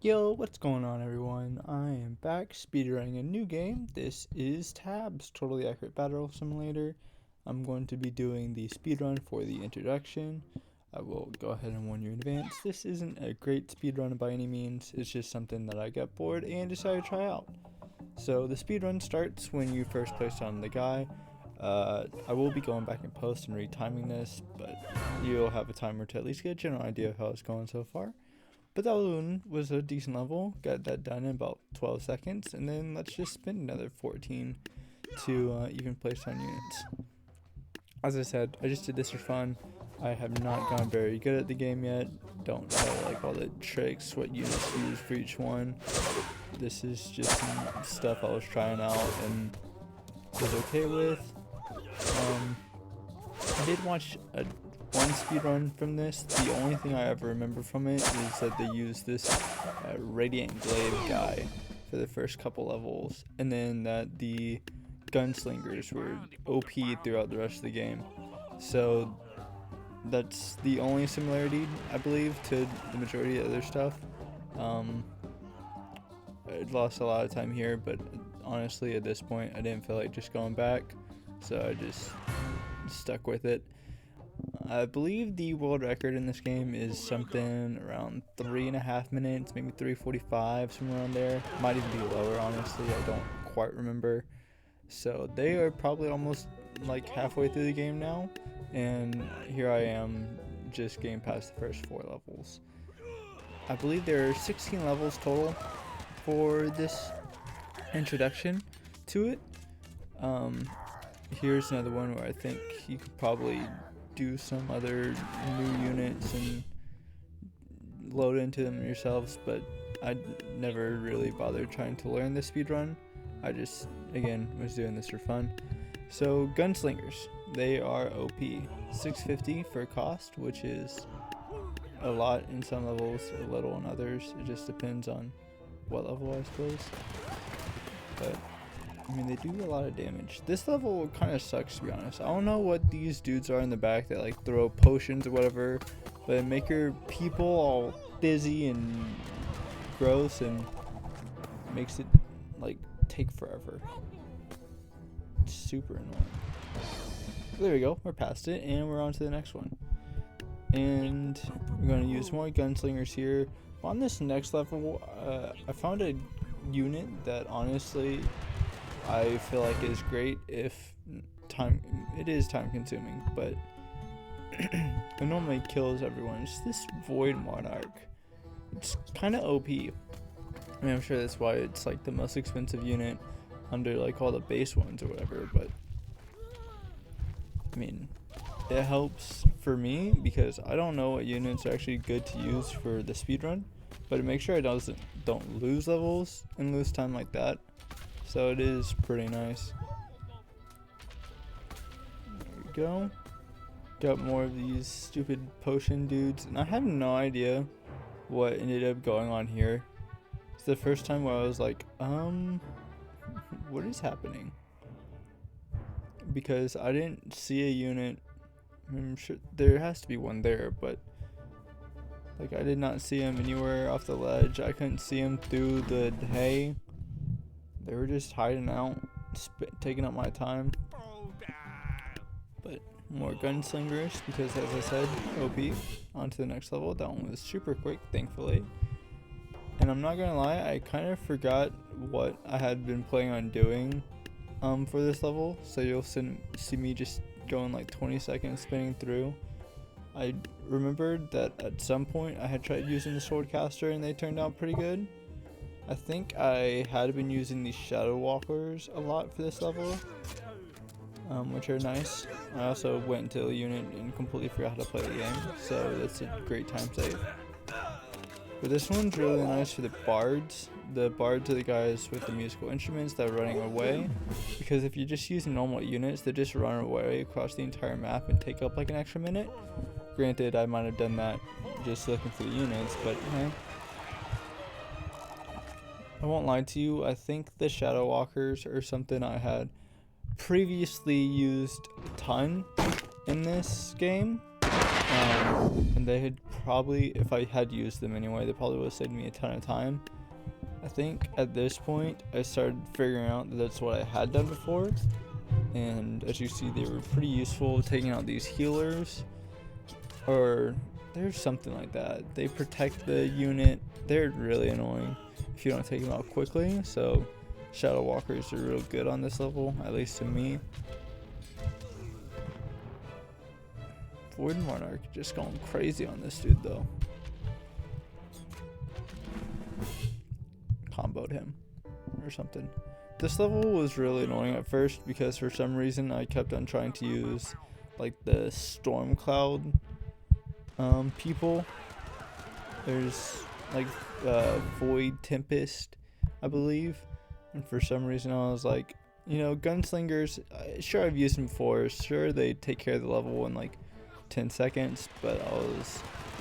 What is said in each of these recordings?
Yo, what's going on everyone? I am back speedrunning a new game. This is Tabs, Totally Accurate Battle Simulator. I'm going to be doing the speedrun for the introduction. I will go ahead and warn you in advance. This isn't a great speedrun by any means, it's just something that I got bored and decided to try out. So the speedrun starts when you first place on the guy. I will be going back in post and retiming this, but you'll have a timer to at least get a general idea of how it's going so far. But that one was a decent level, got that done in about 12 seconds, and then let's just spend another 14 to even place on units. As I said, I just did this for fun. I have not gotten very good at the game yet, don't know like all the tricks, what units to use for each one. This is just some stuff I was trying out and was okay with. I did watch one speedrun from this. The only thing I ever remember from it is that they used this Radiant Glaive guy for the first couple levels, and then that the gunslingers were OP throughout the rest of the game. So that's the only similarity, I believe, to the majority of other stuff. I lost a lot of time here, but honestly at this point I didn't feel like just going back, so I just stuck with it. I believe the world record in this game is something around 3.5 minutes, maybe 3:45, somewhere around there. Might even be lower, honestly, I don't quite remember. So they are probably almost like halfway through the game now, and here I am just getting past the first 4 levels. I believe there are 16 levels total for this introduction to it. Here's another one where I think you could probably do some other new units and load into them yourselves, but I never really bothered trying to learn the speedrun. I just, again, was doing this for fun. So gunslingers, they are OP. 650 for cost, which is a lot in some levels, a little in others. It just depends on what level, I suppose. But I mean, they do a lot of damage. This level kind of sucks, to be honest. I don't know what these dudes are in the back that like throw potions or whatever, but make your people all dizzy and gross and makes it like take forever. It's super annoying. There we go, we're past it and we're on to the next one. And we're going to use more gunslingers here. On this next level, I found a unit that honestly I feel like is great if it is time consuming, but it normally kills everyone. It's this Void Monarch. It's kind of OP. I mean, I'm sure that's why it's like the most expensive unit under like all the base ones or whatever, but I mean, it helps for me because I don't know what units are actually good to use for the speedrun, but to make sure I don't lose levels and lose time like that. So it is pretty nice. There we go. Got more of these stupid potion dudes, and I have no idea what ended up going on here. It's the first time where I was like, what is happening? Because I didn't see a unit. I'm sure there has to be one there, but like I did not see him anywhere off the ledge. I couldn't see him through the hay. They were just hiding out, taking up my time. But more gunslingers because, as I said, OP. On to the next level. That one was super quick, thankfully. And I'm not gonna lie, I kind of forgot what I had been planning on doing for this level. So you'll see me just going like 20 seconds spinning through. I remembered that at some point I had tried using the swordcaster and they turned out pretty good. I think I had been using these shadow walkers a lot for this level, which are nice. I also went into the unit and completely forgot how to play the game, so that's a great time save. But this one's really nice for the bards. The bards are the guys with the musical instruments that are running away, because if you're just using normal units, they just run away across the entire map and take up like an extra minute. Granted, I might have done that just looking for the units, but hey. I won't lie to you, I think the Shadow Walkers are something I had previously used a ton in this game, and they had probably, if I had used them anyway, they probably would have saved me a ton of time. I think at this point I started figuring out that that's what I had done before, and as you see, they were pretty useful, taking out these healers, or there's something like that. They protect the unit. They're really annoying if you don't take them out quickly, so Shadow Walkers are real good on this level, at least to me. Void Monarch just going crazy on this dude though. Comboed him or something. This level was really annoying at first because for some reason I kept on trying to use like the storm cloud people. There's like Void Tempest, I believe, and for some reason I was like, you know, gunslingers, sure I've used them before, sure they take care of the level in like 10 seconds, but I was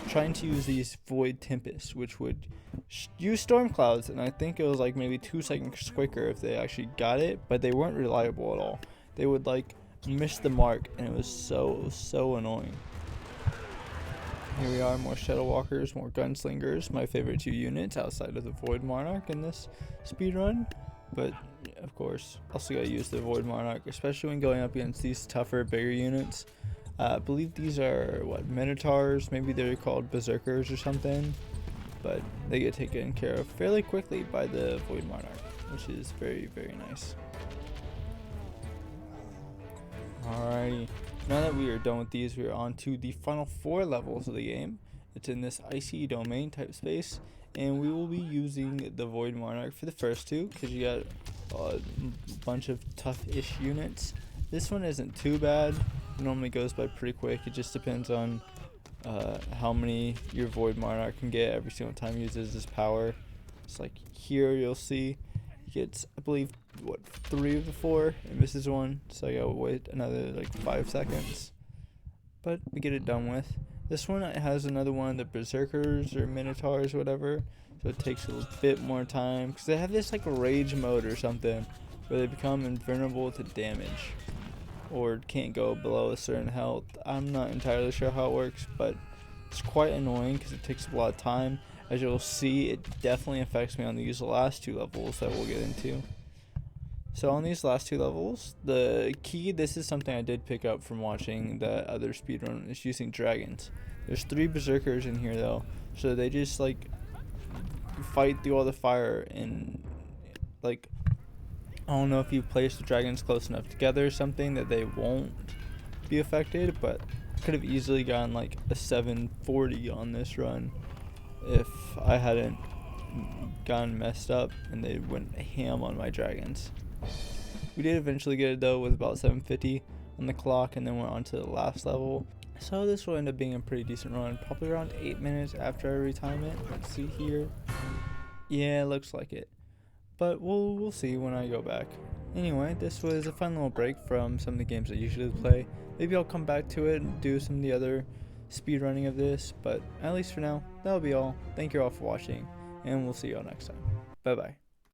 trying to use these Void Tempest, which would use storm clouds, and I think it was like maybe 2 seconds quicker if they actually got it, but they weren't reliable at all. They would like miss the mark, and it was so annoying. Here we are, more Shadow Walkers, more Gunslingers, my favorite 2 units outside of the Void Monarch in this speedrun. But of course, also gotta use the Void Monarch, especially when going up against these tougher, bigger units. I believe these are, what, Minotaurs? Maybe they're called Berserkers or something. But they get taken care of fairly quickly by the Void Monarch, which is very nice. Alrighty, now that we are done with these, we are on to the final 4 levels of the game. It's in this icy domain type space, and we will be using the Void Monarch for the first 2 because you got a bunch of tough-ish units. This one isn't too bad. It normally goes by pretty quick. It just depends on how many your Void Monarch can get every single time he uses his power. It's like here you'll see he gets, I believe, what, 3 of the 4 and misses 1, so I gotta wait another like 5 seconds, but we get it done with. This one has another one of the Berserkers or Minotaurs or whatever, so it takes a bit more time because they have this like rage mode or something where they become invulnerable to damage or can't go below a certain health. I'm not entirely sure how it works, but it's quite annoying because it takes a lot of time. As you'll see, it definitely affects me on these last 2 levels that we'll get into. So on these last 2 levels, the key, this is something I did pick up from watching the other speedrun, is using dragons. There's 3 Berserkers in here though, so they just like fight through all the fire, and like, I don't know if you place the dragons close enough together or something that they won't be affected, but I could have easily gotten like a 740 on this run if I hadn't gotten messed up and they went ham on my dragons. We did eventually get it though with about 750 on the clock, and then we're on to the last level. So this will end up being a pretty decent run, probably around 8 minutes after I retime it. Let's see here. Yeah, it looks like it. But we'll see when I go back. Anyway, this was a fun little break from some of the games I usually play. Maybe I'll come back to it and do some of the other speedrunning of this, but at least for now, that'll be all. Thank you all for watching, and we'll see you all next time. Bye bye.